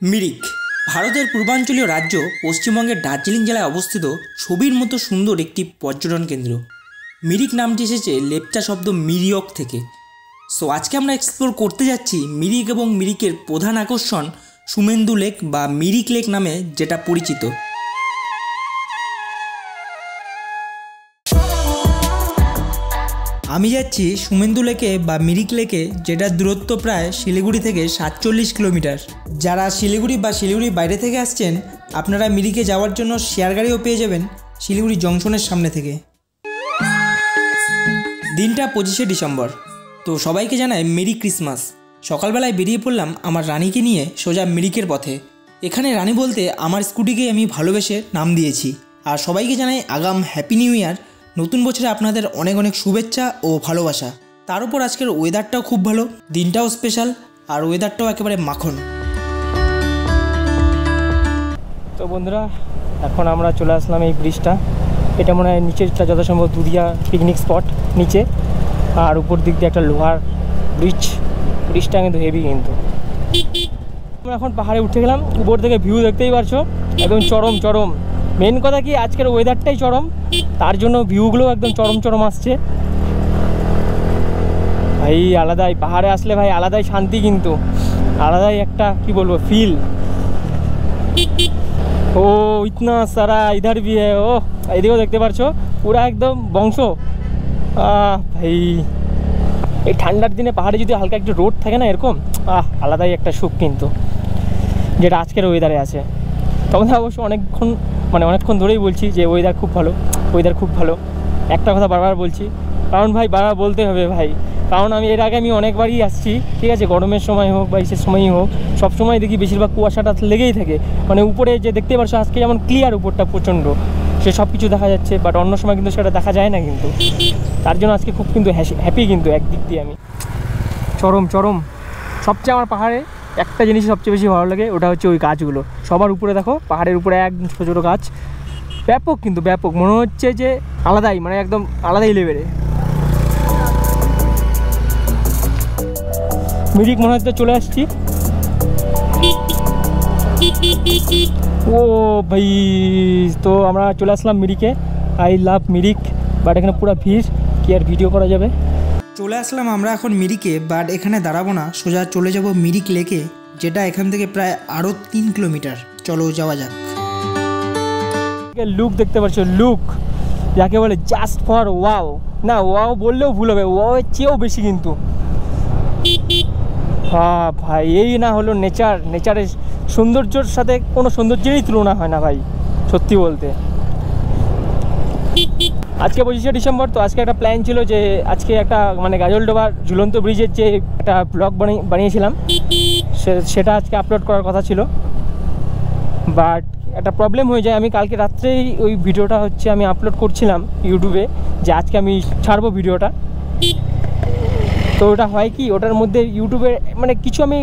মিরিক ভারতের পূর্বাঞ্চলীয় রাজ্য পশ্চিমবঙ্গের দার্জিলিং জেলায় অবস্থিত ছবির মতো সুন্দর একটি পর্যটন কেন্দ্র। মিরিক নামটি এসেছে লেপচা শব্দ মিরিয়ক থেকে। সো আজকে আমরা এক্সপ্লোর করতে যাচ্ছি মিরিক এবং মিরিকের প্রধান আকর্ষণ সুমেন্দু লেক বা মিরিক লেক নামে যেটা পরিচিত। আমি যাচ্ছি সুমেন্দু লেকে বা মিরিক লেকে, যেটার দূরত্ব প্রায় শিলিগুড়ি থেকে 47 কিলোমিটার। যারা শিলিগুড়ি বা শিলিগুড়ির বাইরে থেকে আসছেন, আপনারা মিরিকে যাওয়ার জন্য শেয়ার গাড়িও পেয়ে যাবেন শিলিগুড়ি জংশনের সামনে থেকে। দিনটা 25শে ডিসেম্বর। তো সবাইকে জানাই মেরি ক্রিসমাস। সকালবেলায় বেরিয়ে পড়লাম আমার রানীকে নিয়ে সোজা মিরিকের পথে। এখানে রানী বলতে আমার স্কুটিকে আমি ভালোবেসে নাম দিয়েছি। আর সবাইকে জানাই আগাম হ্যাপি নিউ ইয়ার। নতুন বছরে আপনাদের অনেক অনেক শুভেচ্ছা ও ভালোবাসা। তার উপর আজকের ওয়েদারটাও খুব ভালো, দিনটাও স্পেশাল, আর ওয়েদারটাও একেবারে মাখন। তো বন্ধুরা, এখন আমরা চলে আসলাম এই ব্রিজটা। এটা মনে হয় নিচেরটা যথাসম্ভব দুধিয়া পিকনিক স্পট নিচে, আর উপর দিক দিয়ে একটা লোহার ব্রিজটা কিন্তু হেভি। কিন্তু আমরা এখন পাহাড়ে উঠে গেলাম, উপর থেকে ভিউ দেখতেই পারছো, একদম চরম। মেন কথা কি, আজকের ওয়েদারটাই চরম, তার জন্য ভিউগুলো একদম চরম আসছে ভাই। আলাদাই পাহাড়ে আসলে ভাই, আলাদাই শান্তি, কিন্তু আলাদাই একটা কি বলবো ফিল। ও ইতনা সারা ইধার ভি হ্যায়, ও এদিকেও দেখতে পারছো পুরা একদম বংশ। ভাই এই ঠান্ডার দিনে পাহাড়ে যদি হালকা একটু রোদ থাকে না এরকম, আলাদাই একটা সুখ কিন্তু, যেটা আজকের ওয়েদারে আছে। তখন অবশ্য অনেকক্ষণ ধরেই বলছি যে ওয়েদার খুব ভালো। একটা কথা বারবার বলছি, কারণ ভাই বারবার বলতে হবে ভাই, কারণ আমি এর আগে অনেকবারই আসছি, ঠিক আছে, গরমের সময় হোক বা ইসের সময়ই হোক, সবসময় দেখি বেশিরভাগ কুয়াশাটা লেগেই থাকে। মানে উপরে যে দেখতে পারছো আজকে যেমন ক্লিয়ার, উপরটা প্রচণ্ড, সে সব কিছু দেখা যাচ্ছে, বাট অন্য সময় কিন্তু সেটা দেখা যায় না। কিন্তু তার জন্য আজকে খুব কিন্তু হ্যাপি, কিন্তু একদিক দিয়ে আমি চরম। সবচেয়ে আমার পাহাড়ে একটা জিনিস সবচেয়ে বেশি ভালো লাগে, ওটা হচ্ছে ওই গাছগুলো। সবার উপরে দেখো, পাহাড়ের উপরে একদম ছোটো ছোটো গাছ, ব্যাপক মনে হচ্ছে যে আলাদাই, মানে একদম আলাদাই লেভেলে। মিরিক মনে হচ্ছে চলে আসছি। ও ভাই, তো আমরা চলে আসলাম মিরিকে। আই লাভ মিরিক, বাট এখানে পুরো ভিড়, কি আর ভিডিও করা যাবে। চলে আসলাম আমরা এখন মিরিকে, বাট এখানে দাঁড়াবো না, সোজা চলে যাব মিরিক লেকে, যেটা এখান থেকে প্রায় আরও 3 কিলোমিটার। চলো যাওয়া যাক। লুক দেখতে পাচ্ছ, লুক যাকে বলে জাস্ট ফর ওয়াও, না ওয়াও বললেও ভুল হবে, ওয়াও এর চেয়েও বেশি কিন্তু। হ্যাঁ ভাই, এই না হলো নেচারের সৌন্দর্যের সাথে কোনো সৌন্দর্যেরই তুলনা হয় না ভাই, সত্যি বলতে। আজকে 25শে ডিসেম্বর, তো আজকে একটা প্ল্যান ছিল যে আজকে একটা গাজলডোবার ঝুলন্ত ব্রিজের যে একটা ব্লগ বানিয়েছিলাম, সেটা আজকে আপলোড করার কথা ছিল। বাট একটা প্রবলেম হয়ে যায়, আমি কালকে রাত্রেই ওই ভিডিওটা আমি আপলোড করছিলাম ইউটিউবে, যে আজকে আমি ছাড়বো ভিডিওটা। তো ওটা হয় কি, ওটার মধ্যে ইউটিউবে কিছু আমি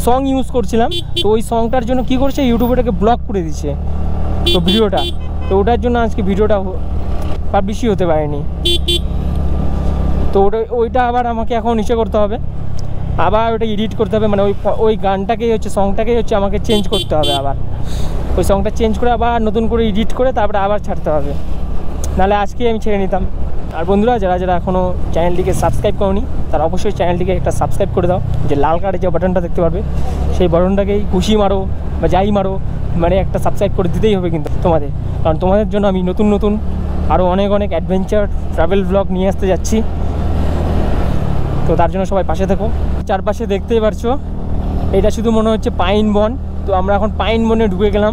সং ইউজ করছিলাম, তো ওই সংটার জন্য কি করছে, ইউটিউবেটাকে ব্লক করে দিচ্ছে তো ভিডিওটা। তো ওটার জন্য আজকে ভিডিওটা পাবলিশই হতে পারেনি। তো ওইটা আবার আমাকে এখন নিচে করতে হবে, আবার ওটা এডিট করতে হবে, ওই গানটাকেই সংটাকেই আমাকে চেঞ্জ করতে হবে। আবার ওই সংটা চেঞ্জ করে আবার নতুন করে এডিট করে তারপরে আবার ছাড়তে হবে, নাহলে আজকেই আমি ছেড়ে নিতাম। আর বন্ধুরা, যারা এখনও চ্যানেলটিকে সাবস্ক্রাইব করোনি, তারা অবশ্যই চ্যানেলটিকে একটা সাবস্ক্রাইব করে দাও। যে লাল কার্ডে যে বাটনটা দেখতে পারবে, সেই বাটনটাকেই খুশি মারো বা যাই মারো, একটা সাবস্ক্রাইব করে দিতেই হবে কিন্তু তোমাদের, কারণ তোমাদের জন্য আমি নতুন আরও অনেক অ্যাডভেঞ্চার ট্রাভেল ব্লগ নিয়ে আসতে যাচ্ছি। তো তার জন্য সবাই পাশে থেকো। চারপাশে দেখতেই পারছো, এটা শুধু মনে হচ্ছে পাইন বন। তো আমরা এখন পাইন বনে ঢুকে গেলাম,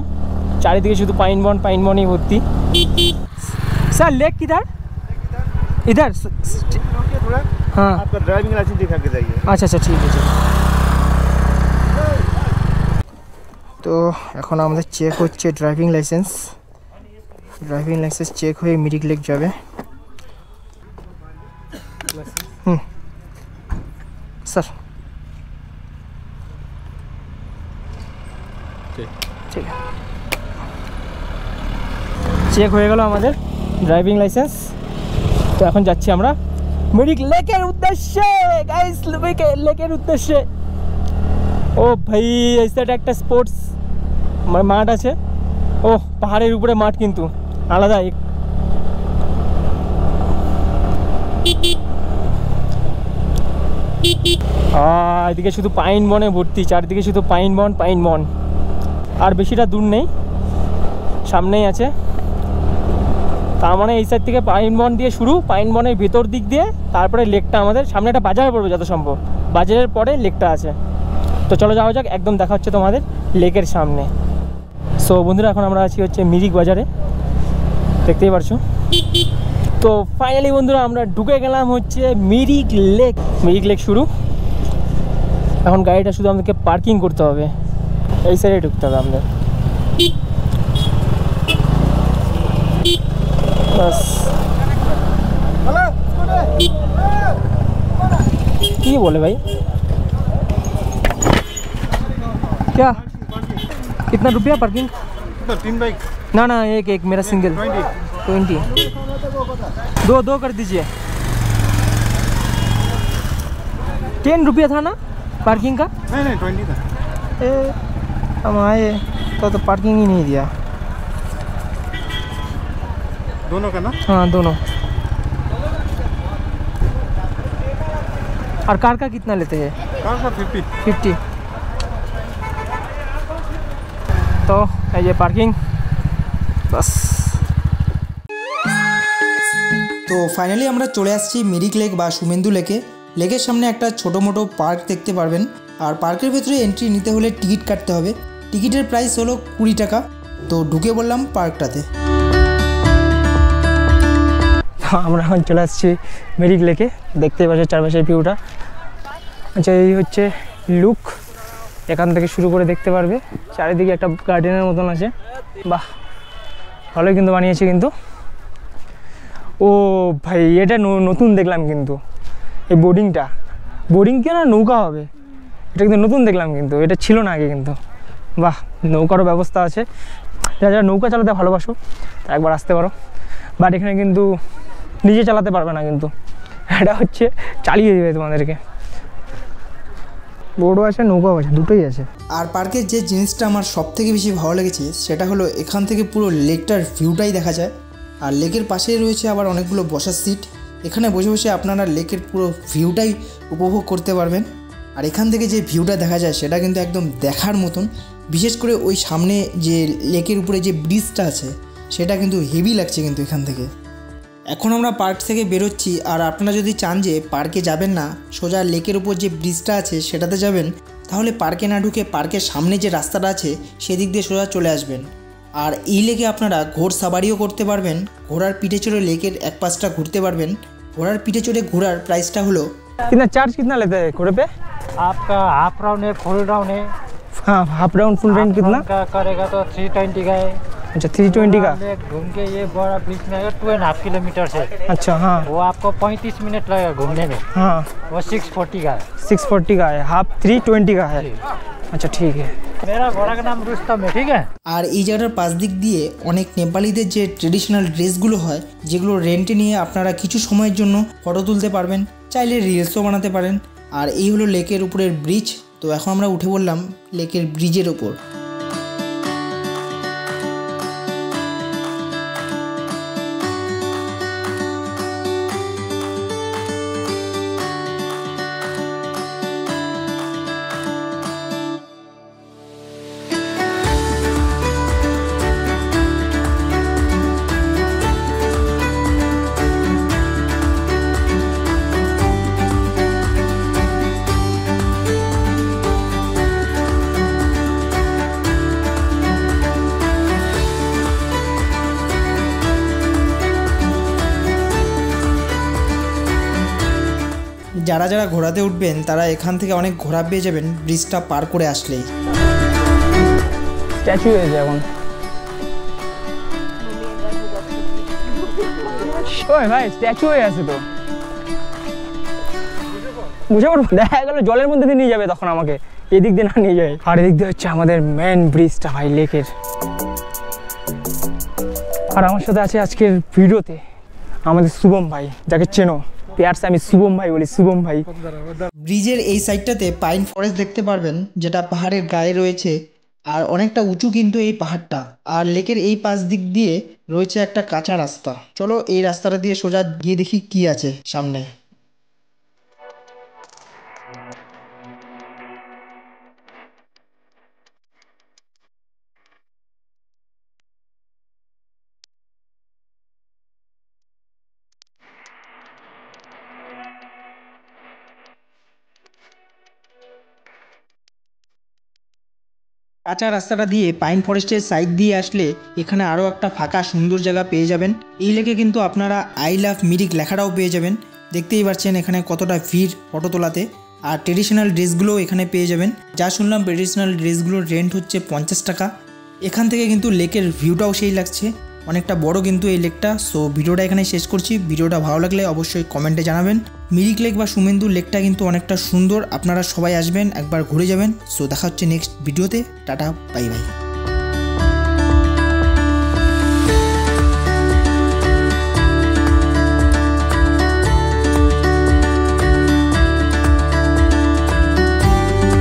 চারিদিকে শুধু পাইন বনই ভর্তি। স্যার लेक किधर इधर? हाँ, आपका ड्राइविंग लाइसेंस दिखा के जाइए। अच्छा ठीक है। তো এখন আমাদের চেক হচ্ছে ড্রাইভিং লাইসেন্স চেক হয়ে মিরিক লেক যাবে। স্যার ঠিক আছে, চেক হয়ে গেল আমাদের ড্রাইভিং লাইসেন্স। তো এখন যাচ্ছি আমরা মিরিক লেকের উদ্দেশ্যে, গাইস, লেকের উদ্দেশ্যে। ও ভাই এই সাইডে একটা স্পোর্টস মাঠ আছে। ও পাহাড়ের উপরে মাঠ, কিন্তু আলাদা। এদিকে শুধু পাইন বনে ভর্তি, চারদিকে শুধু পাইন বন। আর বেশিটা দূর নেই, সামনেই আছে। তার মানে এই সাইড থেকে পাইন বন দিয়ে শুরু, পাইন বনের ভেতর দিক দিয়ে তারপরে লেকটা আমাদের সামনে একটা বাজার পড়বে যত সম্ভব, বাজারের পরে লেকটা আছে। তো চলো যাওয়া যাক, একদম দেখা হচ্ছে তোমাদের লেকের সামনে। সো বন্ধুরা এখন আমরা আছি হচ্ছে মিরিক বাজারে, দেখতেই পারছো। তো ফাইনালি বন্ধুরা আমরা ঢুকে গেলাম হচ্ছে মিরিক লেক শুরু। এখন গাড়িটা শুধু আমাদেরকে পার্কিং করতে হবে, এই সাইডে ঢুকতে হবে আমাদের। बस ये बोले भाई क्या कितना रुपया पार्किंग? 3 बाइक ना एक मेरा सिंगल 20 दो कर दीजिए। 10 रुपया था ना पार्किंग का? नहीं 20 था। हम आए तो पार्किंग ही नहीं दिया। दोनों का ना? हाँ दोनों। और कार का कितना लेते हैं? कार का 50। तो ये पार्किंग बस। তো ফাইনালি আমরা চলে আসছি মিরিক লেক বা সুমেন্দু লেকে। লেকের সামনে একটা ছোটো মোটো পার্ক দেখতে পারবেন। আর পার্কের ভেতরে এন্ট্রি নিতে হলে টিকিট কাটতে হবে। টিকিটের প্রাইস হলো 20 টাকা। তো ঢুকে বললাম পার্কটাতে। আমরা এখন চলে আসছি মিরিক লেকে, দেখতেই পাচ্ছি চারপাশের ভিউটা। আচ্ছা এই হচ্ছে লুক, এখান থেকে শুরু করে দেখতে পারবে। চারিদিকে একটা গার্ডেনের মতন আছে, বাহ ভালোই কিন্তু বানিয়েছে কিন্তু। ও ভাই এটা নতুন দেখলাম কিন্তু, এই বোর্ডিং কি না নৌকা হবে, এটা কিন্তু নতুন দেখলাম কিন্তু, এটা ছিল না আগে কিন্তু। বাহ নৌকারও ব্যবস্থা আছে, যারা নৌকা চালাতে ভালোবাসো তা একবার আসতে পারো। বাট এখানে কিন্তু নিজে চালাতে পারবে না কিন্তু, এটা হচ্ছে চালিয়ে দেবে তোমাদেরকে। বোর্ডও আছে নৌকাও আছে, দুটোই আছে। আর পার্কের যে জিনিসটা আমার সবথেকে বেশি ভালো লেগেছে সেটা হলো এখান থেকে পুরো লেকটার ভিউটাই দেখা যায়। আর লেকের পাশেই রয়েছে আবার অনেকগুলো বসার সিট, এখানে বসে বসে আপনারা লেকের পুরো ভিউটাই উপভোগ করতে পারবেন। আর এখান থেকে যে ভিউটা দেখা যায় সেটা কিন্তু একদম দেখার মতন। বিশেষ করে ওই সামনে যে লেকের উপরে যে ব্রিজটা আছে সেটা কিন্তু হেভি লাগছে কিন্তু এখান থেকে। এখন আমরা পার্ক থেকে বেরোচ্ছি। আর আপনারা যদি চান যে পার্কে যাবেন না, সোজা লেকের উপর যে ব্রিজটা আছে সেটাতে যাবেন, তাহলে পার্কে না ঢুকে পার্কের সামনে যে রাস্তাটা আছে সেদিক দিয়ে সোজা চলে আসবেন। আর এই লেকে আপনারা ঘোড় সাবারিও করতে পারবেন, ঘোড়ার পিঠে চড়ে লেকের এক পাশটা ঘুরতে পারবেন। ঘোড়ার পিঠে চড়ে ঘোরার प्राइसটা হলো कितना चार्ज कितना लेते हैं घोड़े पे? आपका हाफ राउंड है, फुल राउंड है। हाँ हाफ राउंड फुल राउंड कितना का करेगा तो 320 का है। अच्छा 320 का। घूम के ये बड़ा बीच में 2.5 किलोमीटर से। अच्छा हाँ वो आपको 35 मिनट लगेगा घूमने में। हाँ वो 640 का है। 640 का है, हाफ 320 का है। अच्छा ठीक है। मेरा घोड़ा का नाम रुस्तम है, ठीक है। আর এই জায়গাটার পাশ দিক দিয়ে অনেক নেপালিদের যে ট্রেডিশনাল ড্রেসগুলো হয়, যেগুলো রেন্টে নিয়ে আপনারা কিছু সময়ের জন্য ফটো তুলতে পারবেন, চাইলে রিলসও বানাতে পারেন। আর এই হলো লেকের উপরের ব্রিজ। তো এখন আমরা উঠে বললাম লেকের ব্রিজের ওপর। যারা যারা ঘোড়াতে উঠবেন তারা এখান থেকে অনেক ঘোড়া পেয়ে যাবেন ব্রিজটা পার করে আসলেই। স্ট্যাচু হয়েছে এখন। ওই ভাই স্ট্যাচু হয়ে আছে তো, বুঝে পড়বো। দেখা গেল জলের মধ্যে দিয়ে নিয়ে যাবে তখন আমাকে, এদিক দিয়ে না নিয়ে যায়। আর এদিক দিয়ে হচ্ছে আমাদের মেন ব্রিজটা ভাই লেকের। আর আমার সাথে আছে আজকের ভিডিওতে আমাদের শুভম ভাই, যাকে চেনো प्यार से আমি শুভম ভাই বলি, শুভম ভাই। ব্রিজের এই সাইডটাতে পাইন ফরেস্ট দেখতে পারবেন, যেটা পাহাড়ের গায়ে রয়েছে, আর অনেকটা উঁচু কিন্তু এই পাহাড়টা। আর লেকের এই পাশ দিক দিয়ে রয়েছে একটা কাঁচা রাস্তা। চলো এই রাস্তাটা দিয়ে সোজা গিয়ে দেখি কি আছে সামনে। কাঁচা রাস্তাটা দিয়ে পাইন ফরেস্টের সাইড দিয়ে আসলে এখানে আরও একটা ফাঁকা সুন্দর জায়গা পেয়ে যাবেন। এই লেকে কিন্তু আপনারা আই লাভ মিরিক লেখাটাও পেয়ে যাবেন। দেখতেই পাচ্ছেন এখানে কতটা ভিড় ফটো তোলাতে। আর ট্রেডিশনাল ড্রেসগুলোও এখানে পেয়ে যাবেন। যা শুনলাম ট্রেডিশনাল ড্রেসগুলোর রেন্ট হচ্ছে 50 টাকা। এখান থেকে কিন্তু লেকের ভিউটাও সেই লাগছে, অনেকটা বড় কিন্তু এই লেকটা। সো ভিডিওটা এখানে শেষ করছি। ভিডিওটা ভালো লাগলে অবশ্যই কমেন্টে জানাবেন। মিরিক লেক বা সুমেন্দু লেকটা কিন্তু অনেকটা সুন্দর, আপনারা সবাই আসবেন, একবার ঘুরে যাবেন। সো দেখা হচ্ছে নেক্সট ভিডিওতে। Tata, bye bye.